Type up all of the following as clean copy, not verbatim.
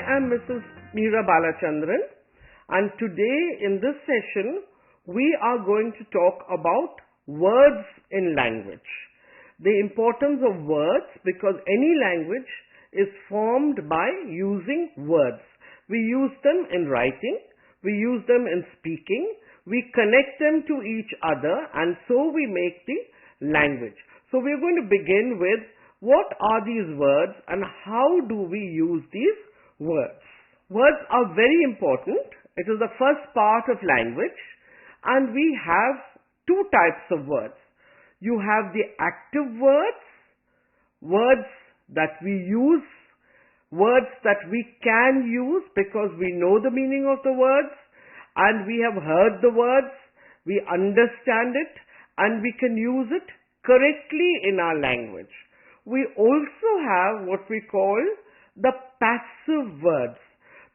am Mrs. Meera Balachandran, and today in this session we are going to talk about words in language. The importance of words, because any language is formed by using words. We use them in writing, we use them in speaking, we connect them to each other, and so we make the language. So we are going to begin with what are these words and how do we use these words. Words are very important. It is the first part of language, and we have two types of words. You have the active words, words that we use, words that we can use because we know the meaning of the words and we have heard the words, we understand it, and we can use it correctly in our language. We also have what we call the passive words.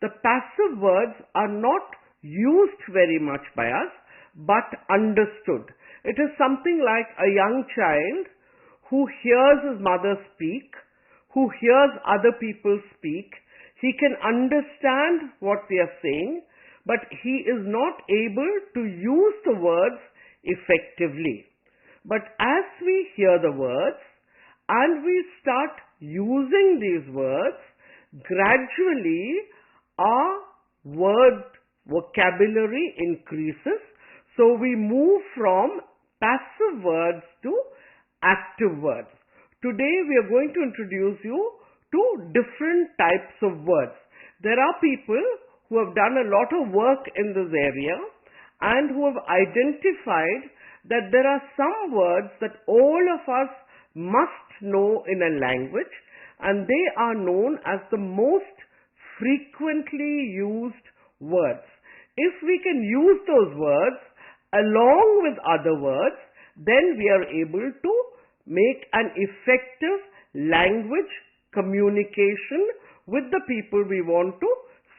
The passive words are not used very much by us, but understood. It is something like a young child who hears his mother speak, who hears other people speak. He can understand what they are saying, but he is not able to use the words effectively. But as we hear the words and we start using these words, gradually our word vocabulary increases. So we move from passive words to active words. Today we are going to introduce you to different types of words. There are people who have done a lot of work in this area and who have identified that there are some words that all of us must know in a language, and they are known as the most frequently used words. If we can use those words along with other words, then we are able to make an effective language communication with the people we want to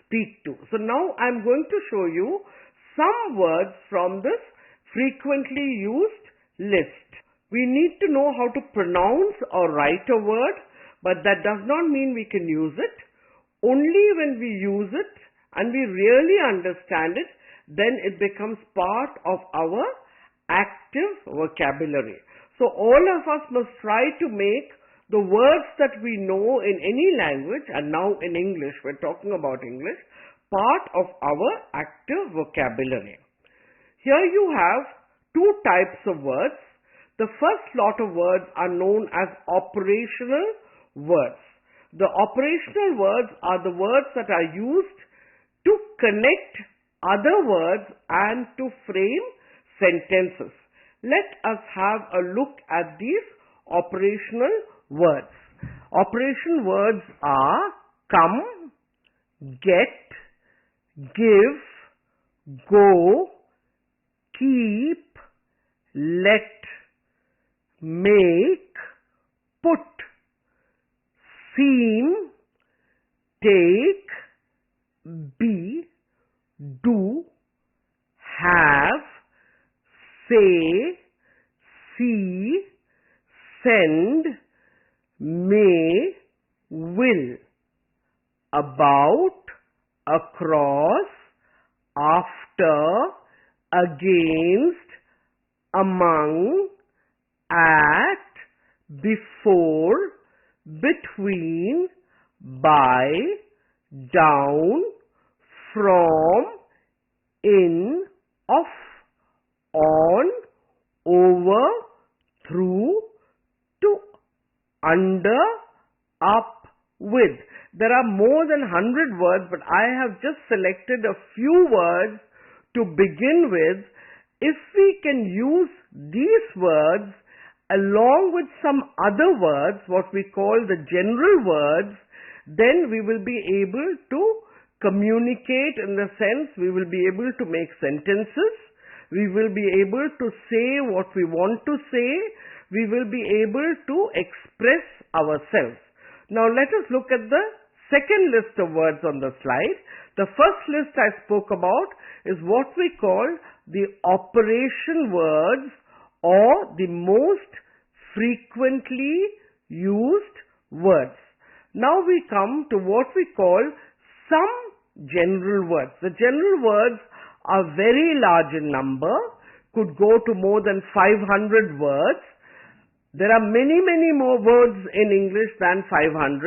speak to. So now I am going to show you some words from this frequently used list. We need to know how to pronounce or write a word, but that does not mean we can use it. Only when we use it and we really understand it, then it becomes part of our active vocabulary. So all of us must try to make the words that we know in any language, and now in English, we're talking about English, part of our active vocabulary. Here you have two types of words. The first lot of words are known as operational words. The operational words are the words that are used to connect other words and to frame sentences. Let us have a look at these operational words. Operational words are come, get, give, go, keep, let, make, put, seem, take, be, do, have, say, see, send, may, will, about, across, after, against, among, at, before, between, by, down, from, in, of, on, over, through, to, under, up, with. There are more than 100 words, but I have just selected a few words to begin with. If we can use these words along with some other words, what we call the general words, then we will be able to communicate, in the sense we will be able to make sentences, we will be able to say what we want to say, we will be able to express ourselves. Now let us look at the second list of words on the slide. The first list I spoke about is what we call the operation words, or the most frequently used words. Now we come to what we call some general words. The general words are very large in number, could go to more than 500 words. There are many, many more words in English than 500,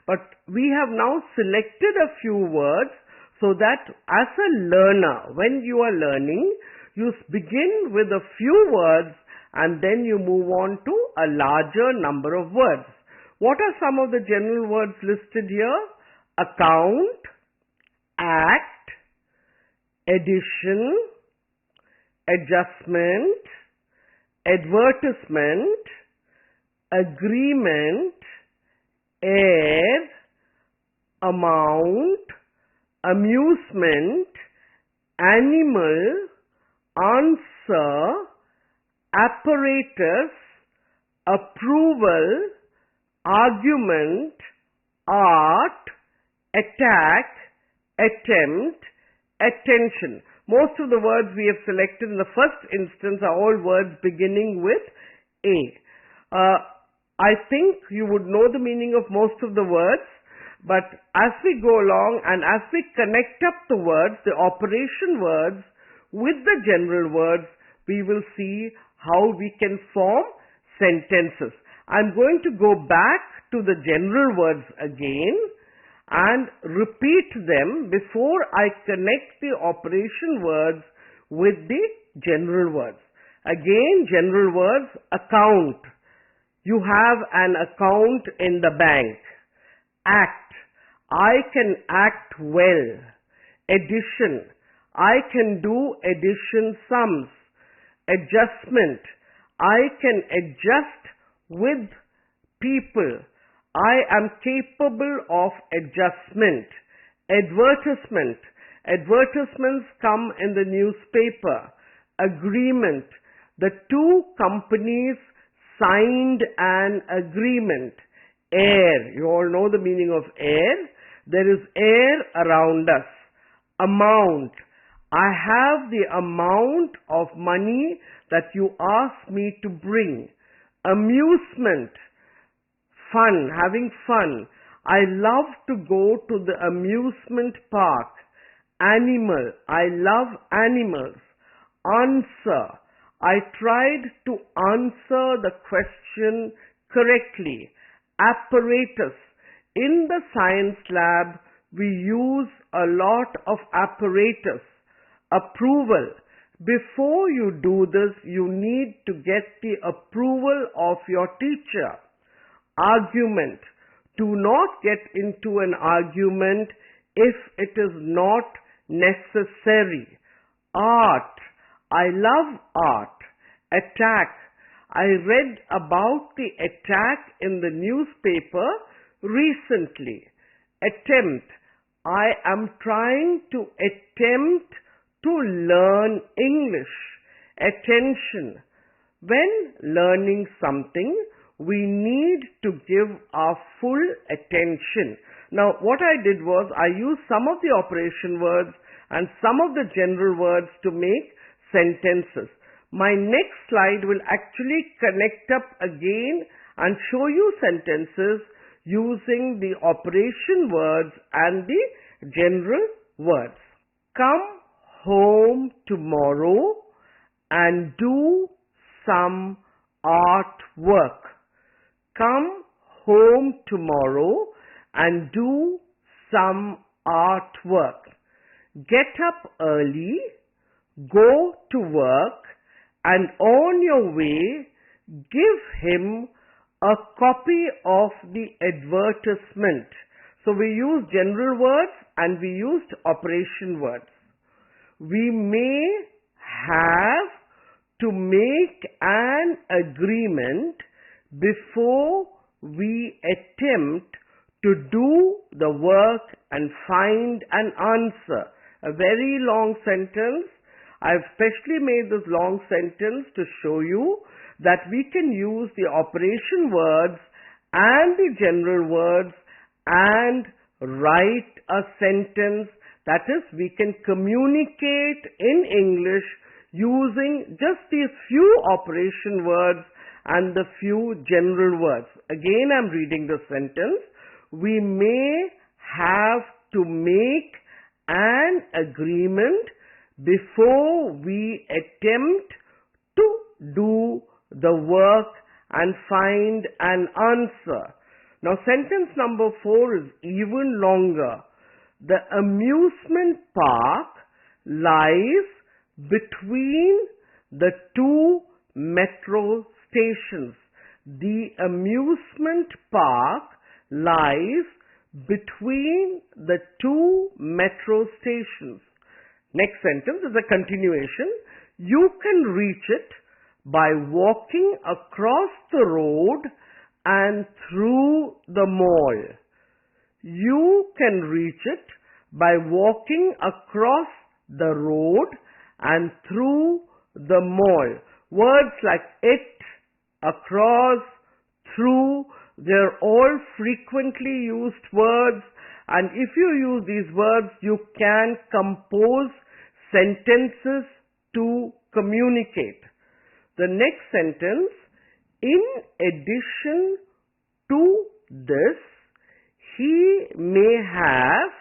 but we have now selected a few words so that as a learner, when you are learning, you begin with a few words and then you move on to a larger number of words. What are some of the general words listed here? Account, act, addition, adjustment, advertisement, agreement, heir, amount, amusement, animal, answer, apparatus, approval, argument, art, attack, attempt, attention. Most of the words we have selected in the first instance are all words beginning with A. I think you would know the meaning of most of the words, but as we go along and as we connect up the words, the operation words, with the general words, we will see how we can form sentences. I'm going to go back to the general words again and repeat them before I connect the operation words with the general words. Again, general words, account. You have an account in the bank. Act. I can act well. Addition. I can do addition sums. Adjustment. I can adjust with people. I am capable of adjustment. Advertisement. Advertisements come in the newspaper. Agreement. The two companies signed an agreement. Air. You all know the meaning of air. There is air around us. Amount. I have the amount of money that you asked me to bring. Amusement. Fun. Having fun. I love to go to the amusement park. Animal. I love animals. Answer. I tried to answer the question correctly. Apparatus. In the science lab, we use a lot of apparatus. Approval. Before you do this, you need to get the approval of your teacher. Argument. Do not get into an argument if it is not necessary. Art. I love art. Attack. I read about the attack in the newspaper recently. Attempt. I am trying to attempt to learn English. Attention. When learning something, we need to give our full attention. Now, what I did was I used some of the operation words and some of the general words to make sentences. My next slide will actually connect up again and show you sentences using the operation words and the general words. Come home tomorrow and do some artwork. Come home tomorrow and do some artwork. Get up early, go to work, and on your way, give him a copy of the advertisement. So we used general words and we used operation words. We may have to make an agreement before we attempt to do the work and find an answer. A very long sentence. I've specially made this long sentence to show you that we can use the operation words and the general words and write a sentence. That is, we can communicate in English using just these few operation words and the few general words. Again, I'm reading the sentence. We may have to make an agreement before we attempt to do the work and find an answer. Now sentence number 4 is even longer. The amusement park lies between the two metro stations. The amusement park lies between the two metro stations. Next sentence is a continuation. You can reach it by walking across the road and through the mall. You can reach it by walking across the road and through the mall. Words like it, across, through, they're all frequently used words, and if you use these words, you can compose sentences to communicate. The next sentence, in addition to this, he may have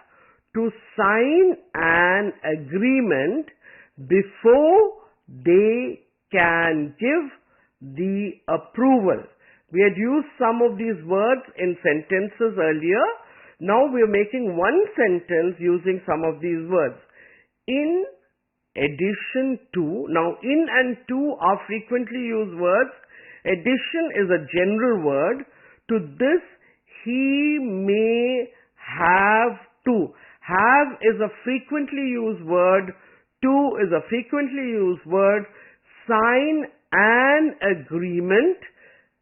to sign an agreement before they can give the approval. We had used some of these words in sentences earlier. Now we are making one sentence using some of these words. In addition to, now in and to are frequently used words. Addition is a general word. To this, he may have to. Have is a frequently used word. To is a frequently used word. Sign an agreement.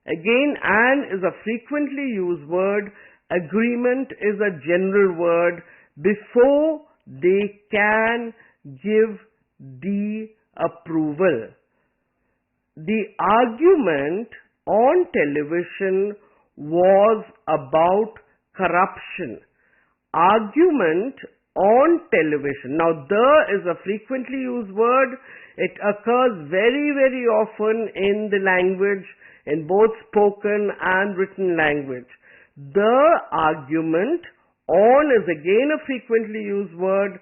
Again, an is a frequently used word. Agreement is a general word. Before they can give the approval. The argument on television was about corruption. Argument on television. Now, the is a frequently used word. It occurs very, very often in the language, in both spoken and written language. The argument on is again a frequently used word.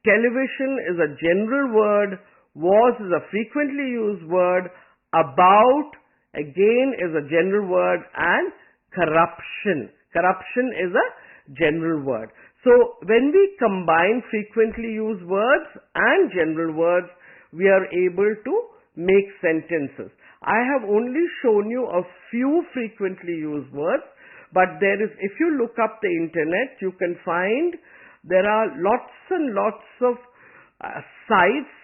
Television is a general word. Was is a frequently used word. About again is a general word, and corruption. Corruption is a general word. So when we combine frequently used words and general words, we are able to make sentences. I have only shown you a few frequently used words, but there is, if you look up the internet, you can find there are lots and lots of sites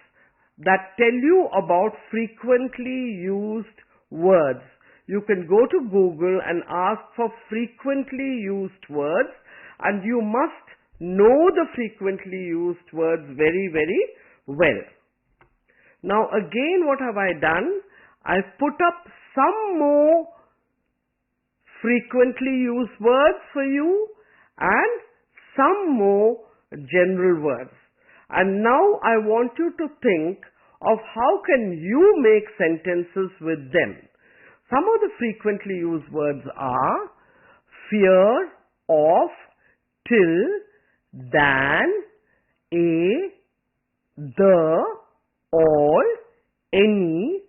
that tell you about frequently used words. You can go to Google and ask for frequently used words, and you must know the frequently used words very, very well. Now again, what have I done? I've put up some more frequently used words for you and some more general words. And now I want you to think of how can you make sentences with them. Some of the frequently used words are fear, of, till, than, a, the, all, any,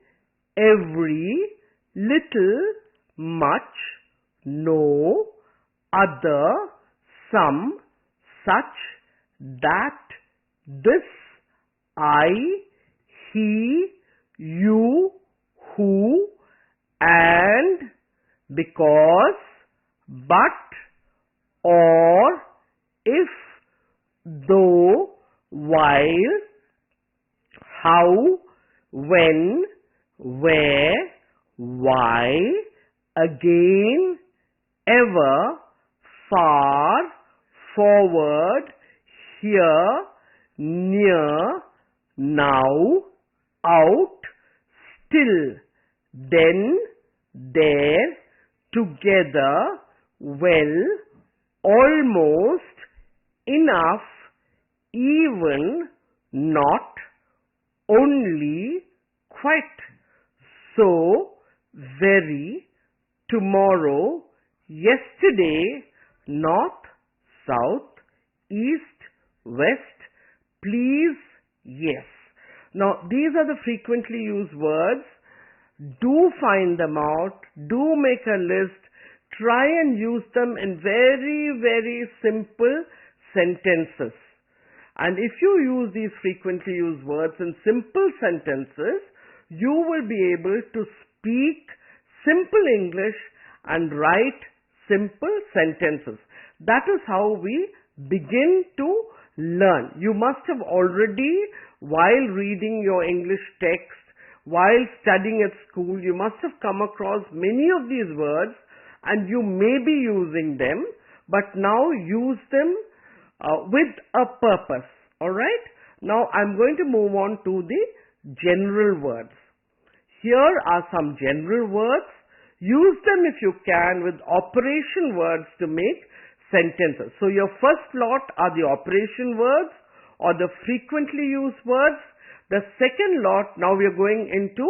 every, little, much, no, other, some, such, that, this, I, he, you, who, and, because, but, or, if, though, while, how, when, where, why, again, ever, far, forward, here, near, now, out, still, then, there, together, well, almost, enough, even, not, only, quite, so, very, tomorrow, yesterday, north, south, east, west, please, yes. Now, these are the frequently used words. Do find them out. Do make a list. Try and use them in very, very simple sentences. And if you use these frequently used words in simple sentences, you will be able to speak simple English and write simple sentences. That is how we begin to learn. You must have already, while reading your English text, while studying at school, you must have come across many of these words and you may be using them, but now use them with a purpose. Alright? Now I'm going to move on to the general words. Here are some general words. Use them if you can with operation words to make sentences. So your first lot are the operation words or the frequently used words. The second lot, now we are going into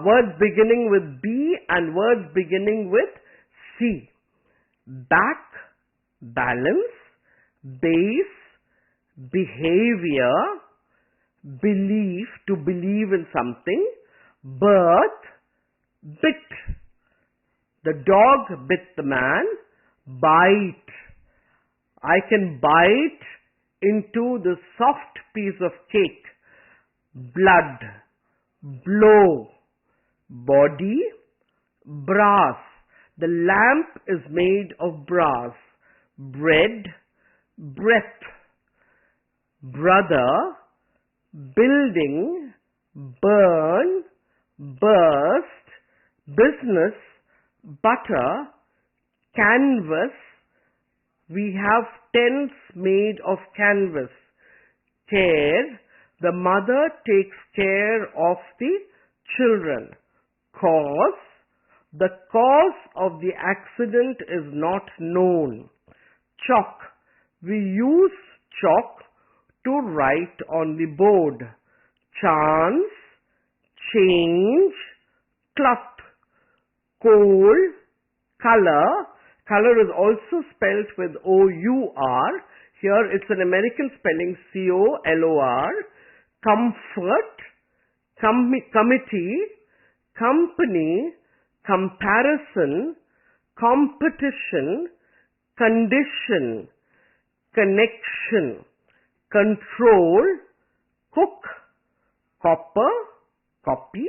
words beginning with B and words beginning with C. Back, balance, base, behavior, belief, to believe in something, birth, bit. The dog bit the man, bite. I can bite into the soft piece of cake. Blood, blow, body, brass. The lamp is made of brass. Bread, breath. Brother, building, burn, burst, business, butter, canvas. We have tents made of canvas. Care, the mother takes care of the children. Cause, the cause of the accident is not known. Chalk, we use chalk to write on the board. Chance, change, cloth. Coal, color. Color is also spelt with O-U-R. Here it's an American spelling, C-O-L-O-R. Comfort, committee, company, comparison, competition, condition, connection, control, cook, copper, copy,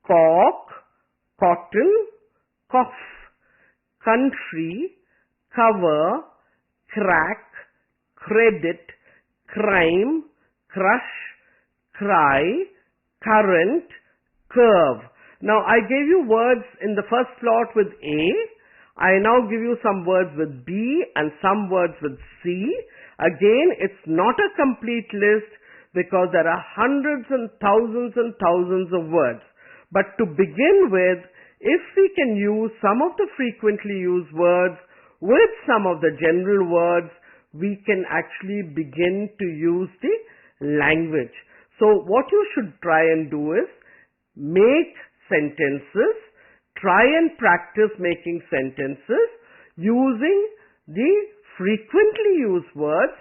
cork, cotton, cough, country, cover, crack, credit, crime, crush, cry, current, curve. Now I gave you words in the first slot with A. I now give you some words with B and some words with C. Again, it's not a complete list because there are hundreds and thousands of words. But to begin with, if we can use some of the frequently used words with some of the general words, we can actually begin to use the language. So what you should try and do is make sentences, try and practice making sentences using the frequently used words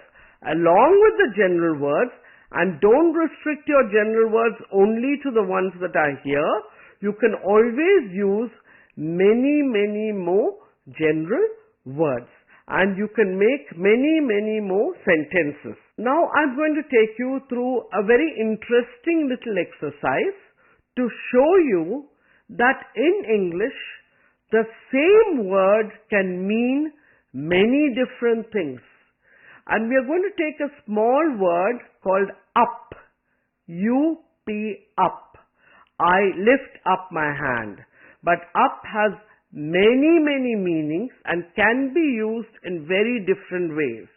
along with the general words, and don't restrict your general words only to the ones that are here. You can always use many more general words, and you can make many more sentences. Now I'm going to take you through a very interesting little exercise to show you that in English the same word can mean many different things. And we are going to take a small word called up. U-P, up. I lift up my hand. But up has many meanings and can be used in very different ways.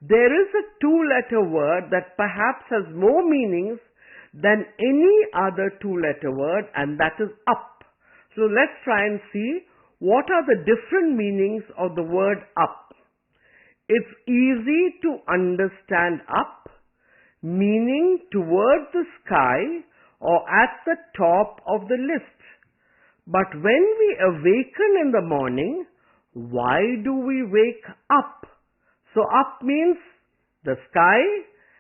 There is a two-letter word that perhaps has more meanings than any other two-letter word, and that is up. So let's try and see what are the different meanings of the word up. It's easy to understand up, meaning toward the sky or at the top of the list. But when we awaken in the morning, why do we wake up? So up means the sky,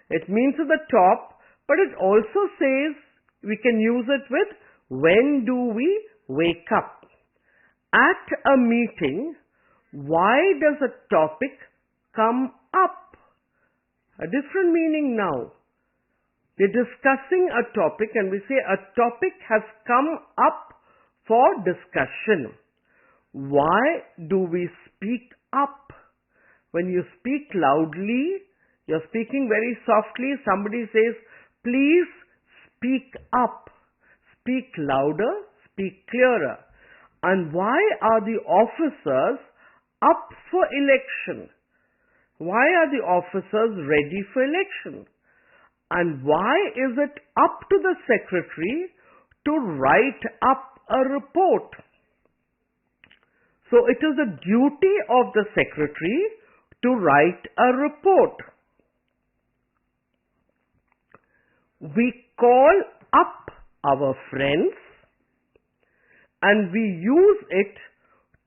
it means at the top, but it also says we can use it with when do we wake up. At a meeting, why does a topic come up? A different meaning now. We're discussing a topic and we say a topic has come up for discussion. Why do we speak up? When you speak loudly, you're speaking very softly, somebody says, please speak up. Speak louder, speak clearer. And why are the officers up for election? Why are the officers ready for election? And why is it up to the secretary to write up a report? So it is a duty of the secretary to write a report. We call up our friends and we use it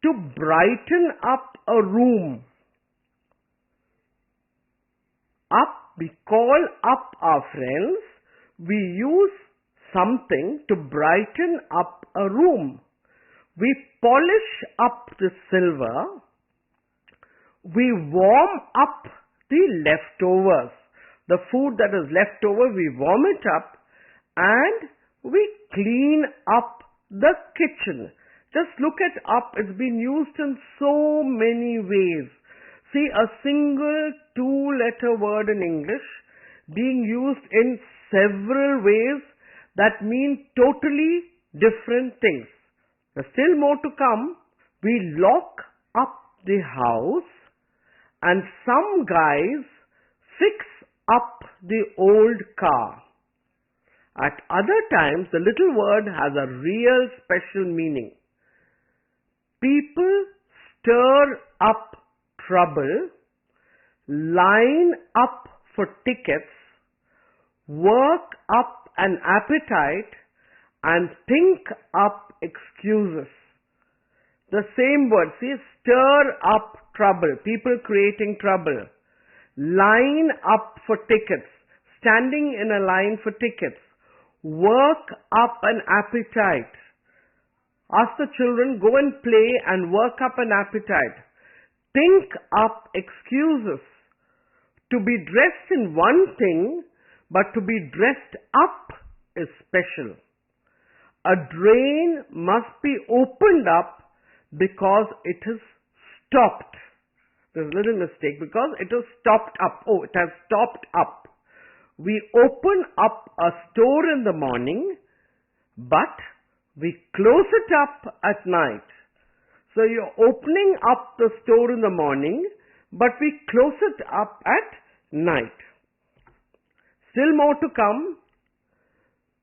to brighten up a room. We call up our friends, we use something to brighten up a room. We polish up the silver, we warm up the leftovers. The food that is left over, we warm it up and we clean up the kitchen. Just look at up, it's been used in so many ways. See, a single two-letter word in English being used in several ways that mean totally different things. There's still more to come. We lock up the house and some guys fix up the old car. At other times, the little word has a real special meaning. People stir up trouble, line up for tickets, work up an appetite, and think up excuses. The same word, see, stir up trouble, people creating trouble. Line up for tickets, standing in a line for tickets. Work up an appetite. Ask the children, go and play and work up an appetite. Think up excuses. To be dressed in one thing, but to be dressed up is special. A drain must be opened up because it is stopped. There's a little mistake because it is stopped up. Oh, it has stopped up. We open up a store in the morning, but we close it up at night. So you're opening up the store in the morning, but we close it up at night. Still more to come.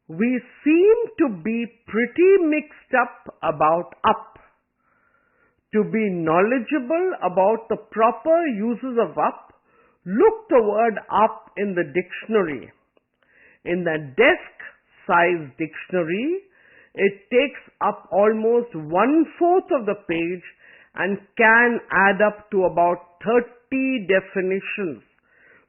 We seem to be pretty mixed up about up. To be knowledgeable about the proper uses of up, look the word up in the dictionary. In the desk-size dictionary, it takes up almost 1/4 of the page and can add up to about 30 definitions.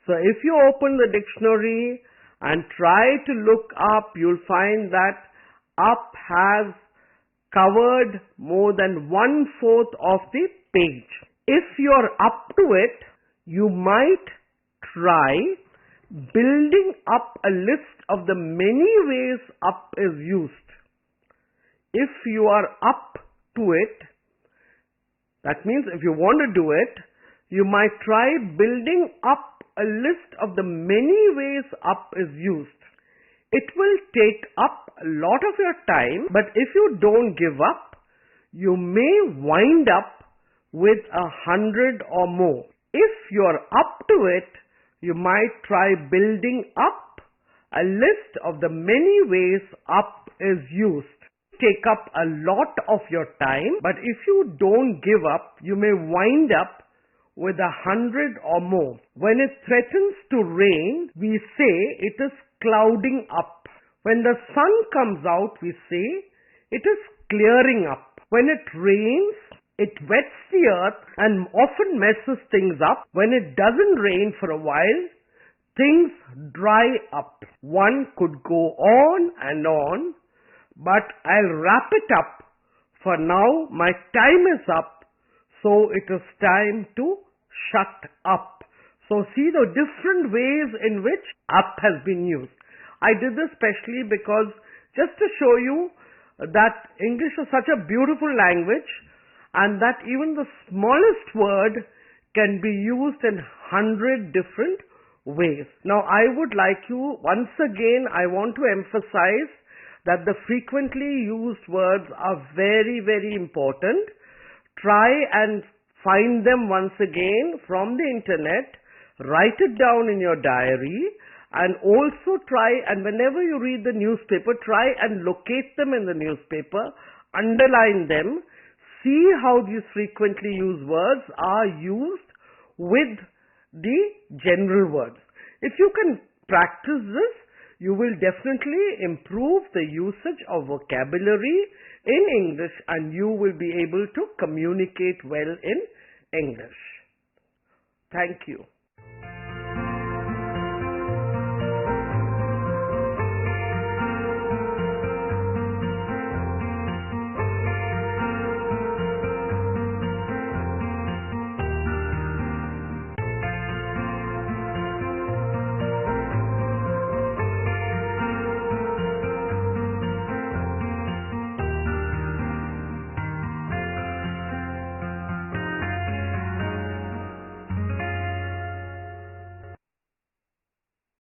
So if you open the dictionary and try to look up, you'll find that up has covered more than 1/4 of the page. If you're up to it, you might try building up a list of the many ways up is used. If you are up to it, that means if you want to do it, you might try building up a list of the many ways up is used. It will take up a lot of your time, but if you don't give up, you may wind up with 100 or more. If you're up to it, you might try building up a list of the many ways up is used. Take up a lot of your time, but if you don't give up, you may wind up with 100 or more. When it threatens to rain, we say it is clouding up. When the sun comes out, we say it is clearing up. When it rains, It wets the earth and often messes things up. When it doesn't rain for a while, things dry up. One could go on, but I'll wrap it up. For now, my time is up, so it is time to shut up. So see the different ways in which up has been used. I did this specially because just to show you that English is such a beautiful language and that even the smallest word can be used in 100 different ways. Now I would like you, once again, I want to emphasize that the frequently used words are very, very important. Try and find them once again from the internet. Write it down in your diary, and also try, and whenever you read the newspaper, try and locate them in the newspaper, underline them, see how these frequently used words are used with the general words. If you can practice this, you will definitely improve the usage of vocabulary in English, and you will be able to communicate well in English. Thank you.